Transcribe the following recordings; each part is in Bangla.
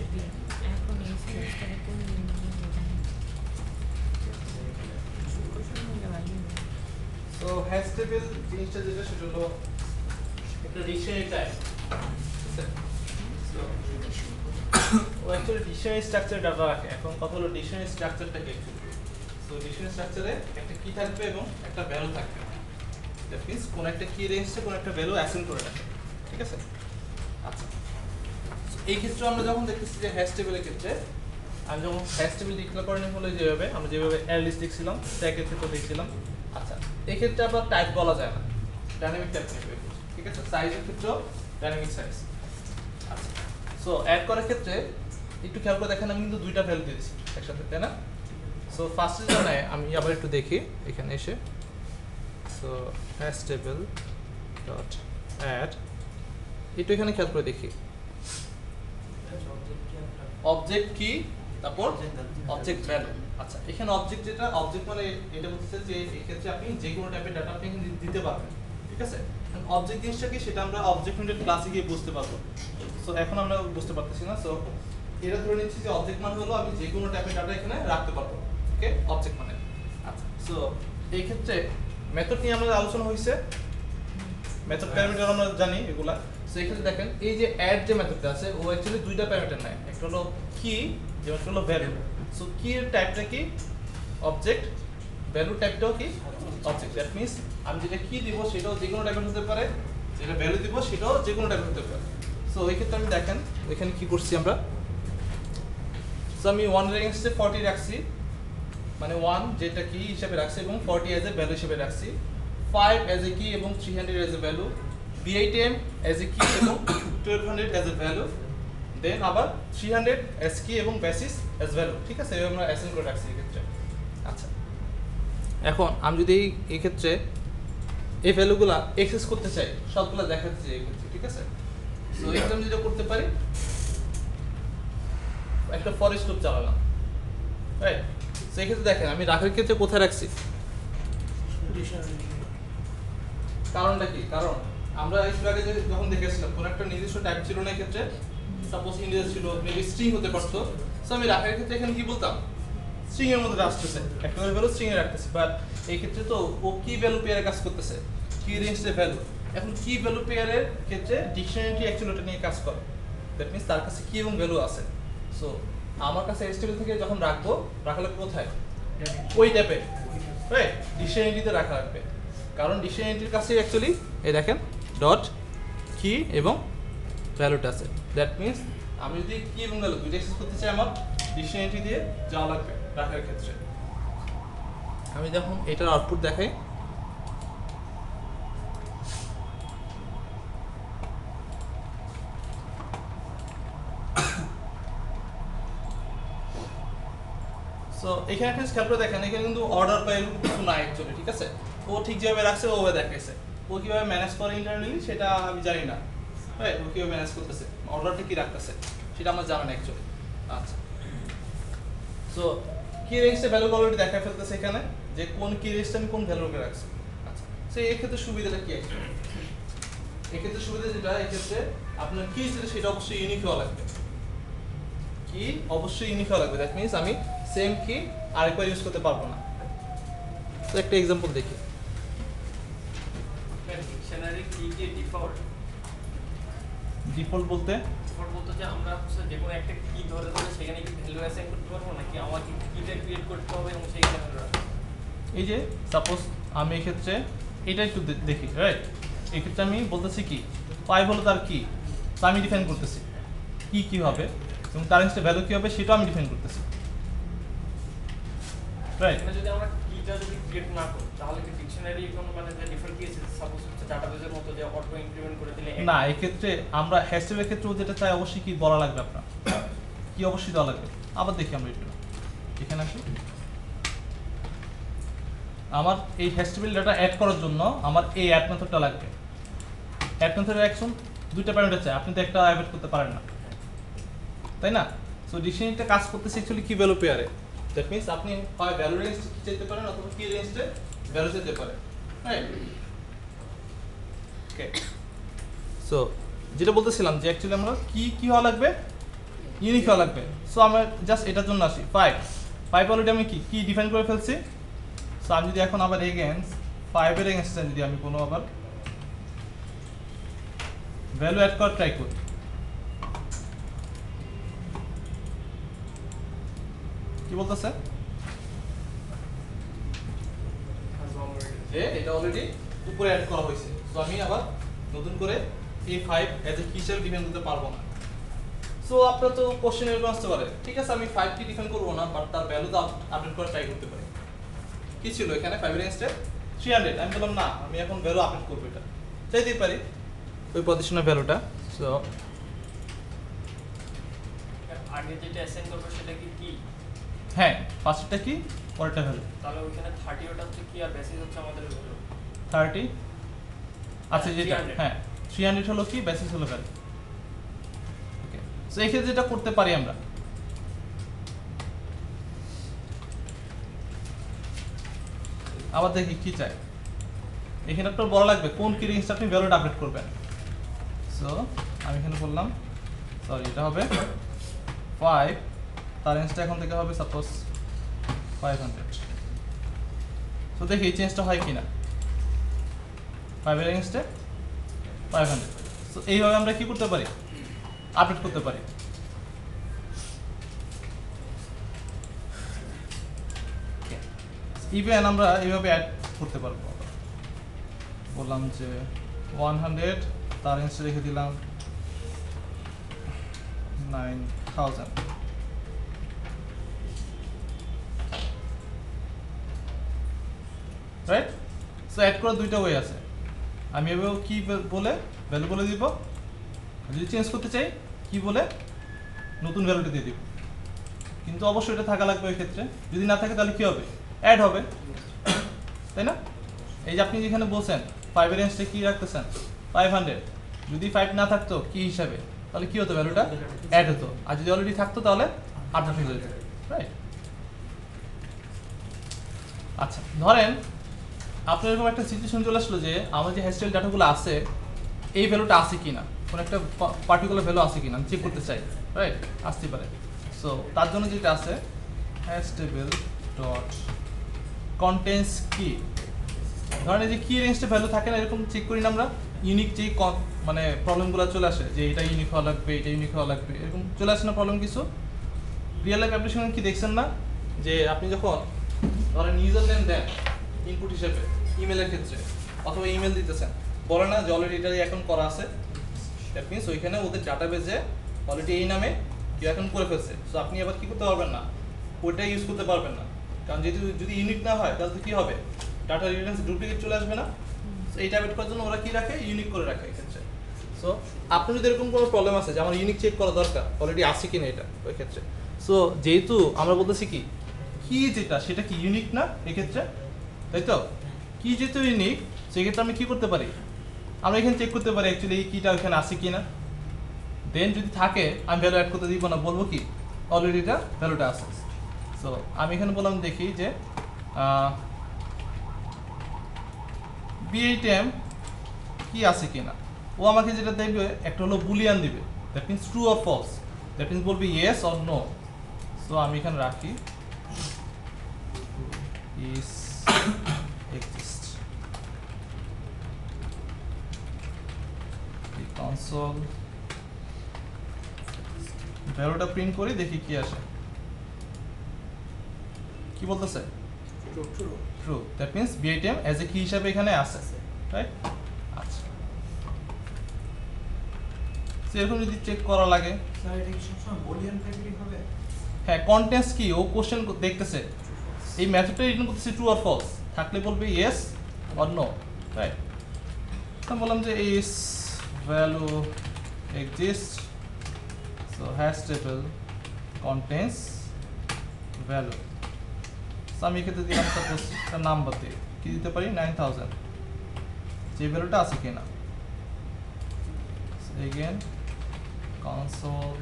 এখন এই সেমিস্টারে কোন দিন তো হ্যাশ টেবিল জিনিসটা যেটা সেটা হলো একটা ডিকশনারি টাইপ। ও অ্যাকচুয়ালি ডিকশনারি স্ট্রাকচার ডাটা রাখে। এখন কথা হলো ডিকশনারি স্ট্রাকচারটা কি অ্যাকচুয়ালি। সো ডিকশনারি স্ট্রাকচারে একটা কি থাকবে এবং একটা ভ্যালু থাকবে। দ্যাট মিন্স কোন একটা কি রেঞ্জে কোন একটা ভ্যালু অ্যাসাইন করে রাখে। ঠিক আছে? আচ্ছা, এই ক্ষেত্রে আমরা যখন দেখতেছি যে হ্যাশ টেবিলের ক্ষেত্রে আমি যখন হ্যাশ টেবিল ডিক্লেয়ার করানো হলো যেভাবে আমরা যেভাবে অ্যারে লিস্ট লিখছিলাম স্ট্যাকের ক্ষেত্রে দেখছিলাম। আচ্ছা, এই ক্ষেত্রে আবার টাইপ বলা যায় না, ডাইনামিক টাইপ নেবে। ঠিক আছে? সাইজের ক্ষেত্রেও ডাইনামিক সাইজ। আচ্ছা, সো অ্যাড করার ক্ষেত্রে একটু খেয়াল করে দেখেন আমি কিন্তু দুইটা ভ্যালু দিয়েছি একসাথে, তাই না? সো ফার্স্টে যেটা আমি আবার একটু দেখি এখানে এসে। So hash table dot add একটু এখানে খেয়াল করে দেখি অবজেক্ট কি, তারপর অবজেক্ট ভ্যালু। আচ্ছা, এখানে অবজেক্ট যেটা অবজেক্ট মানে এটা বলতেছে যে এই ক্ষেত্রে আপনি যে কোনো টাইপের ডাটা আপনি এখানে দিতে পারবেন। ঠিক আছে? অবজেক্ট জিনিসটা কি সেটা আমরা অবজেক্ট ওরিয়েন্টেড ক্লাসে গিয়ে বুঝতে পারবো। সো এখন আমরা বুঝতে পারতেছি না। সো এটা ধরে নিচ্ছি যে অবজেক্ট মানে হলো আমি যে কোনো টাইপের ডাটা এখানে রাখতে পারবো। ওকে, অবজেক্ট মানে। আচ্ছা, সো এই ক্ষেত্রে মেথড নিয়ে আমাদের আলোচনা হয়েছে। মেথড প্যারামিটার আমরা জানি এগুলা। সো এখানে দেখেন এই যে অ্যাড যে মেথডটা আছে ও অ্যাকচুয়ালি দুইটা প্যারামিটার নেয়, একটা হলো কি যেটা হলো ভ্যালু। সো কি এর টাইপটা কি অবজেক্ট, ভ্যালু টাইপটাও কি অবজেক্ট। দ্যাট মিন্স আমি যেটা কি দিব সেটাও যে কোনো টাইপের হতে পারে, যেটা ভ্যালু দিব সেটাও যে কোনো টাইপের হতে পারে। সো এই ক্ষেত্রে আমি দেখেন এখানে কি করছি আমরা। সো আমি 1 এর এগেইনস্টে 40 রাখছি, মানে 1 যেটা কি হিসেবে রাখছি এবং 40 এজ এ ভ্যালু হিসেবে রাখছি, 5 এজ এ কি এবং 300 as a value, B8M as a কি এবং 1200 এজ এ ভ্যালু, দেন আবার 300 এজ কি এবং বেসিস এজ ভ্যালু। ঠিক আছে, এভাবে আমরা অ্যাসাইন করে রাখছি এই ক্ষেত্রে। আচ্ছা, এখন আমি যদি এই ক্ষেত্রে এই ভ্যালুগুলা অ্যাক্সেস করতে চাই, সবগুলা দেখাতে চাই এই ক্ষেত্রে। ঠিক আছে? সো এখানে আমি যেটা করতে পারি একটা ফর ইচ লুপ চালালাম, রাইট? সেই ক্ষেত্রে দেখেন আমি রাখার ক্ষেত্রে কোথায় রাখছি, কারণটা কি? কারণ আমরা একটু আগে যখন দেখেছিলাম কোন একটা নির্দিষ্ট টাইপ ছিল না, ক্ষেত্রে সাপোজ ইন্টিজার ছিল, মেবি স্ট্রিং হতে পারতো। সো আমি রাখার ক্ষেত্রে এখানে কি বলতাম, স্ট্রিং এর মধ্যে আসতেছে, একটা ভ্যালু স্ট্রিং এ রাখতেছি। বাট এই ক্ষেত্রে তো ও কি ভ্যালু পেয়ারে কাজ করতেছে, কি রেঞ্জের ভ্যালু। এখন কি ভ্যালু পেয়ারের ক্ষেত্রে ডিকশনারি অ্যাকচুয়ালি ওটা নিয়ে কাজ করে। দ্যাট মিন্স তার কাছে কি এবং ভ্যালু আছে। সো আমার কাছে এসটিএল থেকে যখন রাখবো, রাখলে কোথায়, ওই ট্যাবে, রাইট? ডিকশনারিতে রাখা লাগবে, কারণ ডিকশনারির কাছে অ্যাকচুয়ালি এই দেখেন ডট কি এবং ভ্যালুটা আছে। দ্যাট মিন্স আমি যদি কি এবং ভ্যালু দুইটা অ্যাক্সেস করতে চাই আমার ডিকশনারি দিয়ে যাওয়া লাগবে রাখার ক্ষেত্রে। আমি যখন এটার আউটপুট দেখাই, সো এখানে একটা খেয়াল করে দেখেন এখানে কিন্তু অর্ডার বা এরকম কিছু নাই অ্যাকচুয়ালি। ঠিক আছে, ও ঠিক যেভাবে রাখছে ওভাবে দেখাইছে। ও কিভাবে ম্যানেজ করে ইন্টারনালি সেটা আমি জানি না, রাইট? ও কিভাবে ম্যানেজ করতেছে, অর্ডারটা কি রাখতেছে সেটা আমার জানা নেই অ্যাকচুয়ালি। আচ্ছা, সো কি রেঞ্জে ভ্যালু অলরেডি দেখা ফেলতেছে এখানে যে কোন কি রেঞ্জটা আমি কোন ভ্যালুকে রাখছি। আচ্ছা, সো এই ক্ষেত্রে সুবিধাটা কি আছে, এই ক্ষেত্রে সুবিধা যেটা, এই ক্ষেত্রে আপনার কি যেটা সেটা অবশ্যই ইউনিক হওয়া লাগবে, কি অবশ্যই ইউনিক হওয়া লাগবে। দ্যাট মিন্স আমি সেম কি আরেকবার ইউজ করতে পারবো না। তো একটা এক্সাম্পল দেখি। ডিকশনারি কি কি ডিফল্ট ডিফল্ট বলতে ডিফল্ট বলতে যে আমরা হচ্ছে যে কোনো একটা কি ধরে ধরে সেখানে কি ভ্যালু অ্যাসাইন করতে পারবো নাকি আমাকে কিটা ক্রিয়েট করতে হবে এবং সেইখানে ভ্যালু রাখতে হবে? এই যে সাপোজ আমি এই ক্ষেত্রে এটা একটু দেখি, রাইট? এই ক্ষেত্রে আমি বলতেছি কি 5 হলো তার কি, তো আমি ডিফাইন করতেছি কি কি হবে এবং তার ইনস্টে ভ্যালু কি হবে সেটাও আমি ডিফাইন করতেছি, রাইট? এখানে যদি আমরা কিটা যদি ক্রিয়েট না করি তাহলে কি ডিকশনারি কোনো মানে যে ডিফল্ট কি আছে সাপোজ হচ্ছে ডাটাবেসের মতো যে অটো ইমপ্লিমেন্ট করে দিলে না, এই ক্ষেত্রে আমরা হ্যাশ টেবিলের ক্ষেত্রেও যেটা চাই অবশ্যই কি বলা লাগবে আপনার, কি অবশ্যই দেওয়া লাগবে। আবার দেখি আমরা একটু এখানে আসি। আমার এই হ্যাশ টেবিল ডাটা অ্যাড করার জন্য আমার এই অ্যাড মেথডটা লাগবে। অ্যাড মেথডের অ্যাকশন দুইটা প্যারামিটার চাই, আপনি তো একটা অ্যাড করতে পারেন না, তাই না? সো ডিকশনারিটা কাজ করতেছে অ্যাকচুয়ালি কি ভ্যালু পেয়ারে। দ্যাট মিন্স আপনি হয় ভ্যালু রেঞ্জ কি চাইতে পারেন অথবা কি রেঞ্জে ভ্যালু চাইতে পারেন, রাইট? ওকে, সো যেটা বলতেছিলাম যে অ্যাকচুয়ালি আমরা কি কি হওয়া লাগবে, ইউনিক হওয়া লাগবে। সো আমরা জাস্ট এটার জন্য আসি 5 অলরেডি আমি কি ডিফাইন করে ফেলছি। সো আমি যদি এখন আবার এগেইনস্ট 5 এর এগেইনস্টে যদি আমি কোনো আবার ভ্যালু অ্যাড করার ট্রাই করি, কি বলতেছে যে এটা অলরেডি উপরে অ্যাড করা হয়েছে। সো আমি আবার নতুন করে এই 5 এজ এ কি হিসেবে ডিফাইন করতে পারবো না। সো আপনার তো কোশ্চেন এরকম আসতে পারে, ঠিক আছে আমি 5 কি ডিফাইন করবো না, বাট তার ভ্যালু তো আপডেট করার ট্রাই করতে পারি। কি ছিল এখানে 5 এর এগেইনস্টে 300, আমি বললাম না আমি এখন ভ্যালু আপডেট করবো, এটা চাইতেই পারি ওই পজিশনের ভ্যালুটা। সো আগে যেটা অ্যাসাইন করব সেটা কি হ্যাঁ ফার্স্টটা কি পরেরটা ভ্যালু, তাহলে ওখানে 30 ওটা হচ্ছে কি আর বেসিস হচ্ছে আমাদের ভ্যালু 30 আচ্ছা যেটা 300 হ্যাঁ 300 হলো কি বেসিস হলো ভ্যালু। ওকে সো এই ক্ষেত্রে যেটা করতে পারি আমরা আবার দেখি কি চাই, এখানে আপনার বড় লাগবে কোন কি রেঞ্জটা আপনি ভ্যালুটা আপডেট করবেন। সো আমি এখানে বললাম সরি এটা হবে 5, তার রেঞ্জটা এখন থেকে হবে সাপোজ 500। সো দেখি এই চেঞ্জটা হয় কিনা 5 এর এগেইনস্টে 500। সো এইভাবে আমরা কি করতে পারি আপডেট করতে পারি। ইভেন আমরা এইভাবে অ্যাড করতে পারবো, বললাম যে 100 তার এগেইনস্টে রেখে দিলাম 9000। রাইট সো অ্যাড করার দুইটা ওয়ে আছে, আমি এভাবে কি বলে ভ্যালু বলে দিব, যদি চেঞ্জ করতে চাই কি বলে নতুন ভ্যালুটা দিয়ে দিব, কিন্তু অবশ্যই এটা থাকা লাগবে ওই ক্ষেত্রে, যদি না থাকে তাহলে কি হবে অ্যাড হবে, তাই না? এই যে আপনি যেখানে বলছেন 5 এর রেঞ্জটা কি রাখতেছেন 500, যদি 5 না থাকতো কি হিসাবে তাহলে কি হতো ভ্যালুটা অ্যাড হতো, আর যদি অলরেডি থাকতো তাহলে আপডেট হয়ে যেত। রাইট আচ্ছা ধরেন আপনার এরকম একটা সিচুয়েশন চলে আসলো যে আমার যে হ্যাশটেল ডাটাগুলো আছে এই ভ্যালুটা আছে কিনা, কোনো একটা পার্টিকুলার ভ্যালু আছে কিনা আমি চেক করতে চাই, রাইট আসতে পারে। সো তার জন্য যেটা আছে হ্যাশটেবল ডট কন্টেন্টস কি, ধরেন এই যে কি রেঞ্জটা ভ্যালু থাকে না এরকম চেক করি না আমরা, ইউনিক যে মানে প্রবলেমগুলো চলে আসে যে এটা ইউনিক হওয়া লাগবে এটা ইউনিক হওয়া লাগবে এরকম চলে আসে না প্রবলেম কিছু। রিয়েল লাইফ অ্যাপ্লিকেশন কি দেখছেন না যে আপনি যখন ধরেন ইউজার নেম দেন ইনপুট হিসেবে ইমেলের ক্ষেত্রে অথবা ইমেল দিতেছেন, বলে না যে অলরেডি এটা অ্যাকাউন্ট করা আছে, দ্যাট মিনস ওইখানে ওদের ডাটাবেজে অলরেডি এই নামে কি অ্যাকাউন্ট করে ফেলছে। সো আপনি আবার কি করতে পারবেন না ওইটা ইউজ করতে পারবেন না, কারণ যেহেতু যদি ইউনিক না হয় তাহলে কি হবে ডাটা রিডান্ডেন্সি ডুপ্লিকেট চলে আসবে না। সো এইটা অ্যাভয়েড করার জন্য ওরা কি রাখে ইউনিক করে রাখে এই ক্ষেত্রে। সো আপনার যদি এরকম কোনো প্রবলেম আছে যে আমার ইউনিক চেক করা দরকার অলরেডি আছে কিনা এটা ওই ক্ষেত্রে, সো যেহেতু আমরা বলতেছি কি কি যেটা সেটা কি ইউনিক না এক্ষেত্রে, তাই তো কি যেহেতু ইউনিক সেক্ষেত্রে আমি কি করতে পারি আমরা এখানে চেক করতে পারি অ্যাকচুয়ালি এই কিটা ওখানে আছে কিনা, দেন যদি থাকে আমি ভ্যালু অ্যাড করতে দিব না, বলবো কি অলরেডি এটা ভ্যালুটা আছে। সো আমি এখানে বললাম দেখি যে B8M কি আছে কিনা, ও আমাকে যেটা দেখবে একটা হলো বুলিয়ান দিবে, that means true or false, that means বলবে ইয়েস অর নো। সো আমি এখানে রাখি is exist, the console ভ্যালুটা প্রিন্ট করি দেখি কি আসে, কি বলতেছে true, that means B8M as a কি হিসাবে এখানে আছে, রাইট। আচ্ছা সেরকম যদি চেক করা লাগে স্যার এটা কি সবসময় বুলিয়ান টাইপেরই হবে? হ্যাঁ কন্টেন্টস কি ও কোশ্চেন দেখতেছে এই মেথডটা রিটার্ন করতেছে ট্রু অর ফলস, থাকলে বলবে ইয়েস অর নো, রাইট। তো বললাম যে is value exist, so hash table contains value. So আমি এক্ষেত্রে দিলাম সাপোজ একটা নাম্বার দিয়ে কি দিতে পারি 9000, যে ভ্যালুটা আছে কিনা। Again console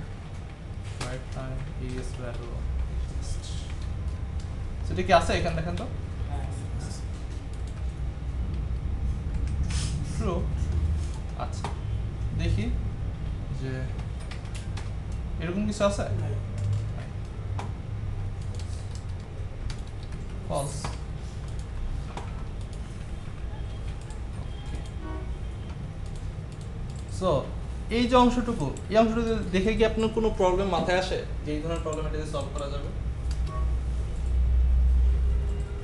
right time is value exist, সেটা কি আছে এখানে দেখেন তো ট্রু। আচ্ছা দেখি যে এরকম কিছু আছে? ফলস। সো এই যে অংশটুকু, এই অংশটুকু দেখে কি আপনার কোনো প্রবলেম মাথায় আসে যে এই ধরনের প্রবলেম এটাকে সলভ করা যাবে?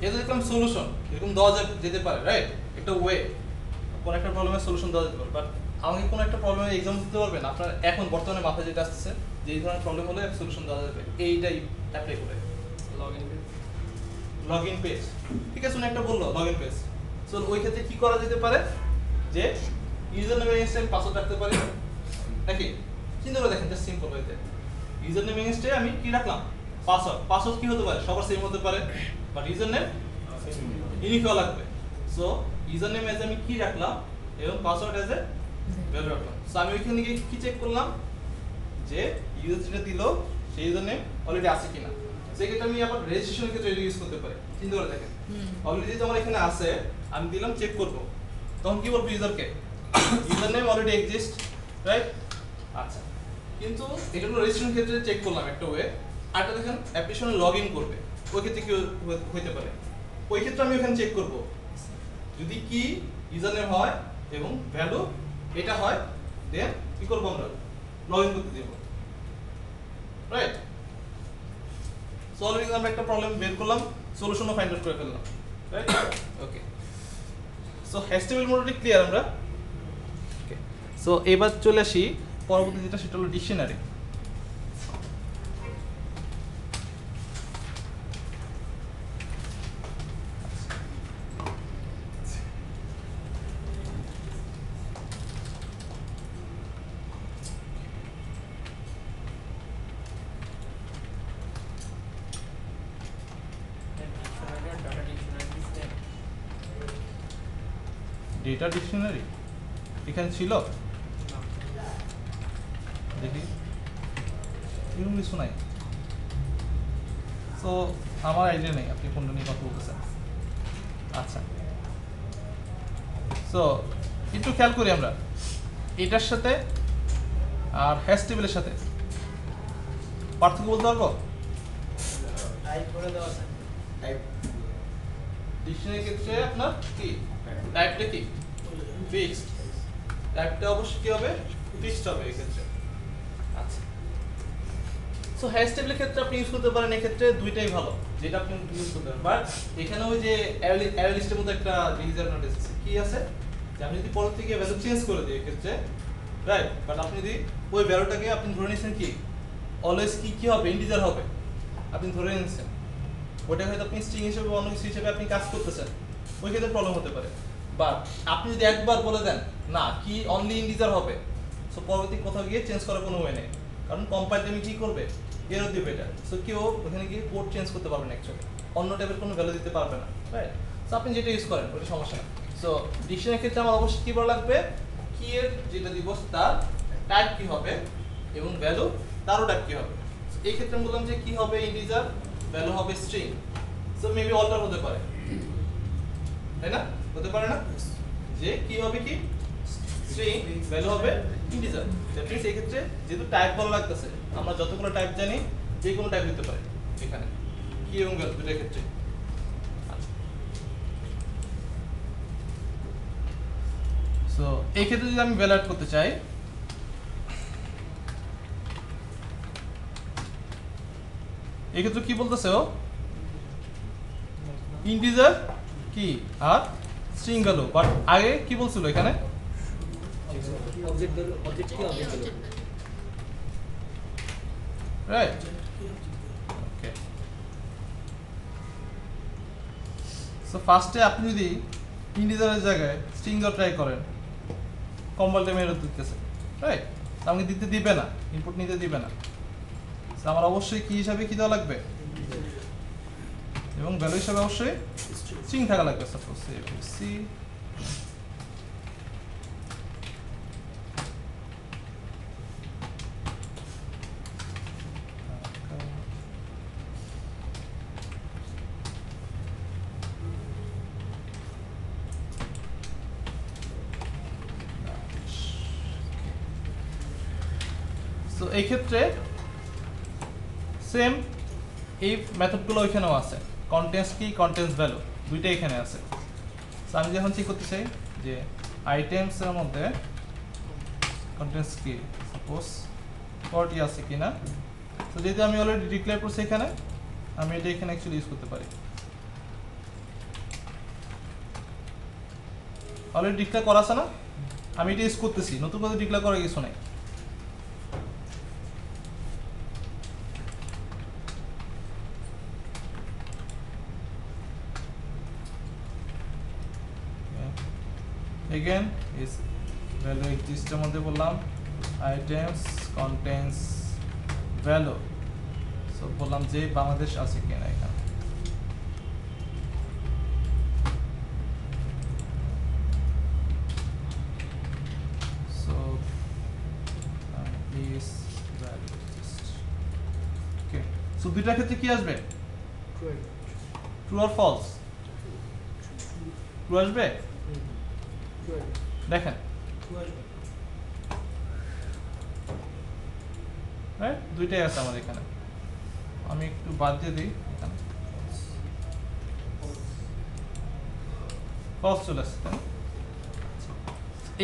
এটা দেখলাম সলিউশন এরকম দেওয়া যেতে পারে, রাইট? একটা ওয়ে কোন একটা প্রবলেমের সলিউশন দেওয়া যেতে পারে, বাট আমাকে কোন একটা প্রবলেমের এক্সাম্পল দিতে পারবেন আপনার এখন বর্তমানে মাথায় যেটা আসছে যে এই ধরনের প্রবলেম হলে সলিউশন দেওয়া যাবে এইটাই অ্যাপ্লাই করে? লগইন পেজ, ঠিক আছে, উনি একটা বললো লগইন পেজ। সো ওই ক্ষেত্রে কি করা যেতে পারে যে ইউজার নেম এগেইনস্ট পাসওয়ার্ড রাখতে পারি নাকি? চিন্তা করে দেখেন, জাস্ট সিম্পল হইতে ইউজার নেম এগেইনস্টে আমি কি রাখলাম? পাসওয়ার্ড। পাসওয়ার্ড কি হতে পারে? সবার সেম হতে পারে, বাট ইউজার নেম ইউনিক হওয়া লাগবে। সো ইউজার নেম এজ আমি কি রাখলাম এবং পাসওয়ার্ড এজ এ ভ্যালু রাখলাম। সো আমি ওইখানে গিয়ে কি চেক করলাম যে ইউজার যেটা দিল সেই ইউজার নেম অলরেডি আছে কিনা। সেক্ষেত্রে আমি আবার রেজিস্ট্রেশনের ক্ষেত্রে ইউজ করতে পারি। চিন্তা করে দেখেন, অলরেডি যেহেতু আমার এখানে আছে আমি দিলাম চেক করব, তখন কি বলবো ইউজারকে? User name already exist, right? আচ্ছা, কিন্তু এটা হলো রেজিস্ট্রেশন ক্ষেত্রে চেক করলাম একটা ওয়ে। আরেকটা দেখেন অ্যাপ্লিকেশনে লগ ইন করবে, ওই ক্ষেত্রে কি হইতে পারে? ওই ক্ষেত্রে আমি ওখানে চেক করব যদি কি ইউজার নেম হয় এবং ভ্যালু এটা হয়, দেন কি করব আমরা? লগ ইন করতে দেব, রাইট? সো অলরেডি আমরা একটা প্রবলেম বের করলাম, সলিউশনও ফাইন্ড আউট করে ফেললাম, রাইট? ওকে, সো HTML মোডটি ক্লিয়ার আমরা। ওকে, সো এবার চলে আসি পরবর্তী যেটা, সেটা হলো ডিকশনারি। ডেটা ডিকশনারি এখানে ছিল, দেখি এরকম কিছু নাই। সো আমার আইডিয়া নেই আপনি কোনটা নিয়ে কথা বলতেছেন। আচ্ছা, সো একটু খেয়াল করি আমরা এটার সাথে আর হ্যাশ টেবিলের সাথে পার্থক্য বলতে পারবো? টাইপ করে দেওয়া আছে। টাইপ ডিকশনারির ক্ষেত্রে আপনার কি টাইপটা কি ফিক্সড, টাইপটা অবশ্যই কি হবে? ফিক্সড হবে এই ক্ষেত্রে। আচ্ছা, সো হ্যাশ টেবিলের ক্ষেত্রে আপনি ইউজ করতে পারেন, এই ক্ষেত্রে দুইটাই ভালো, যেটা আপনি ইউজ করতে পারেন। বাট এখানে ওই যে অ্যারে লিস্টের মধ্যে একটা ডিসঅ্যাডভান্টেজ আছে। কি আছে? যে আমি যদি পরের থেকে ভ্যালু চেঞ্জ করে দিই এই ক্ষেত্রে, রাইট? বাট আপনি যদি ওই ভ্যালুটাকে আপনি ধরে নিয়েছেন কি অলওয়েজ কি হবে? ইন্টিজার হবে, আপনি ধরে নিয়েছেন ওটা হয়তো আপনি স্ট্রিং হিসেবে অন্য কিছু হিসেবে আপনি কাজ করতেছেন, ওই ক্ষেত্রে প্রবলেম হতে পারে। বাট আপনি যদি একবার বলে দেন না কি অনলি ইন্টিজার হবে, সো পরবর্তী কোথাও গিয়ে চেঞ্জ করার কোনো ওয়ে নেই, কারণ কম্পাইল টাইমে কি করবে? এরর দিবে এটা। সো কেউ ওখানে গিয়ে কোড চেঞ্জ করতে পারবে না, অ্যাকচুয়ালি অন্য টাইপের কোনো ভ্যালু দিতে পারবে না, রাইট? সো আপনি যেটা ইউজ করেন ওটা সমস্যা না। সো ডিকশনারির ক্ষেত্রে আমার অবশ্যই কি বলা লাগবে? কি এর যেটা দিব তার টাইপ কি হবে এবং ভ্যালু তারও টাইপ কি হবে। এই ক্ষেত্রে আমি বললাম যে কি হবে? ইন্টিজার, ভ্যালু হবে স্ট্রিং। সো মেবি অল্টার হতে পারে, তাই না? হতে পারে না যে কি হবে? কি স্ট্রিং, ভ্যালু হবে ইন্টিজার। দ্যাট মিন্স এই ক্ষেত্রে যেহেতু টাইপ বলা লাগতেছে, আমরা যতগুলো টাইপ জানি যে কোনো টাইপ দিতে পারি এখানে, কি এবং ভ্যালু দুটোর ক্ষেত্রে। সো এই ক্ষেত্রে যদি আমি ভ্যালু অ্যাড করতে চাই, এই ক্ষেত্রে কি বলতেছে ও? ইন্টিজার কি আর স্ট্রিং ভ্যালু। বাট আগে কি বলছিল এখানে? অবজেক্ট ভ্যালু, অবজেক্ট কি অবজেক্ট ভ্যালু, রাইট? ওকে, সো ফার্স্টে আপনি যদি ইন্টিজারের জায়গায় স্ট্রিং দাও ট্রাই করেন, কম্পাইল টাইমে এরর দিতেছে, রাইট? আমাকে দিতে দিবে না, ইনপুট নিতে দিবে না। সো আমার অবশ্যই কি হিসাবে কি দেওয়া লাগবে এবং ভ্যালু হিসাবে অবশ্যই স্ট্রিং থাকা লাগবে। সাপোজ সি তো এই ক্ষেত্রে সেম এই মেথডগুলো ওইখানেও আছে, কন্টেন্টস কি কন্টেন্টস ভ্যালু দুইটাই এখানে আছে। সো আমি যখন চেক করতে চাই যে আইটেমসের মধ্যে কন্টেন্টস কি সাপোজ পটি আছে কিনা, তো যেহেতু আমি অলরেডি ডিক্লেয়ার করছি এখানে, আমি এটা এখানে অ্যাকচুয়ালি ইউজ করতে পারি। অলরেডি ডিক্লেয়ার করা আছে না, আমি এটা ইউজ করতেছি, নতুন করে ডিক্লেয়ার করার কিছু নাই। Again is value exist এর মধ্যে বললাম items contains value, সো বললাম যে বাংলাদেশ আছে কিনা এখানে। So is value exist, okay. So দুইটার ক্ষেত্রে কি আসবে, ট্রু অর ফলস? ট্রু আসবে, দেখেন রাইট, দুইটাই আছে আমাদের এখানে। আমি একটু বাদ দিয়ে দিই, এখানে ফলস চলে আসছে।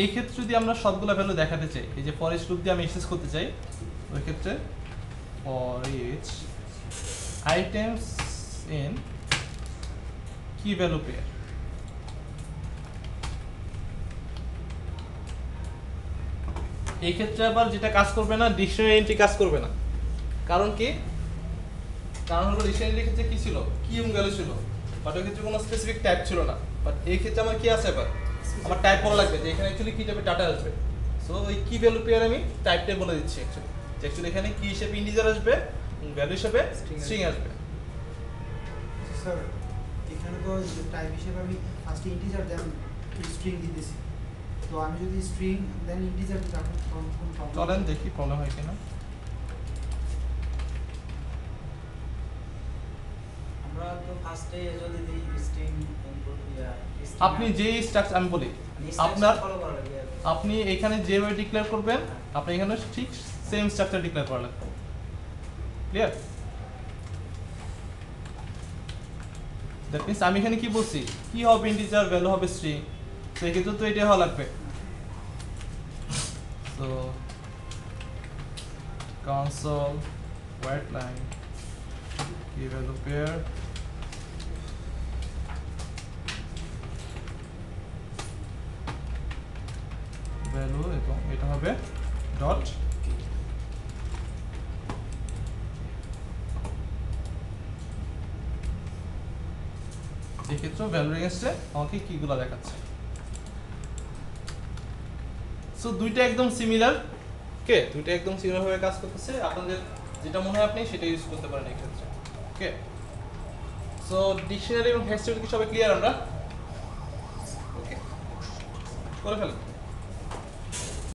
এই ক্ষেত্রে যদি আমরা সবগুলো ভ্যালু দেখাতে চাই, এই যে ফর ইচ লুপ দিয়ে আমি এক্সেস করতে চাই, ওই ক্ষেত্রে ফর ইচ আইটেমস ইন কি ভ্যালু পেয়ার, এই ক্ষেত্রে আবার যেটা কাজ করবে না, ডিকশনারি এন্ট্রি কাজ করবে না। কারণ কি, কারণ হলো ডিকশনারি ক্ষেত্রে কি ছিল, কি এবং ভ্যালু ছিল, বাট ওই ক্ষেত্রে কোনো স্পেসিফিক টাইপ ছিল না। বাট এই ক্ষেত্রে আমার কি আছে, এবার আমার টাইপ বলা লাগবে যে এখানে অ্যাকচুয়ালি কি টাইপের ডাটা আসবে। সো ওই কি ভ্যালু পেয়ার আমি টাইপটাই বলে দিচ্ছি অ্যাকচুয়ালি, যে অ্যাকচুয়ালি এখানে কি হিসেবে ইন্টিজার আসবে, ভ্যালু হিসেবে স্ট্রিং আসবে। স্যার এখানে তো টাইপ হিসেবে আমি ফার্স্ট ইন্টিজার দেন স্ট্রিং দিতেছি, তো আমি যদি স্ট্রিং দেন ইন্টিজার দিই তখন কোন প্রবলেম? চলেন দেখি প্রবলেম হয় কিনা। আমরা তো ফার্স্টে যদি দিই স্ট্রিং ইনপুট আপনি যেই স্ট্রাকচার আমি বলি, আপনার আপনি এখানে যেভাবে ডিক্লেয়ার করবেন, আপনি এখানে ঠিক সেম স্ট্রাকচার ডিক্লেয়ার করা লাগবে। ক্লিয়ার? দ্যাট মিন্স আমি এখানে কি বলছি, কি হবে ইন্টিজার, ভ্যালু হবে স্ট্রিং, তো এই ক্ষেত্রে তো এটাই হওয়া লাগবে। তো console white line key value pair value এবং এটা হবে ডট এক্ষেত্রে ভ্যালু এগেইনস্টে আমাকে কিগুলো দেখাচ্ছে। সো দুইটা একদম সিমিলার, ওকে, দুইটা একদম সিমিলার ভাবে কাজ করতেছে। আপনাদের যেটা মনে হয় আপনি সেটা ইউজ করতে পারেন এই ক্ষেত্রে, ওকে। সো ডিকশনারি এবং হ্যাশ টেবিল কি সবাই ক্লিয়ার আমরা? ওকে, করে ফেলেন।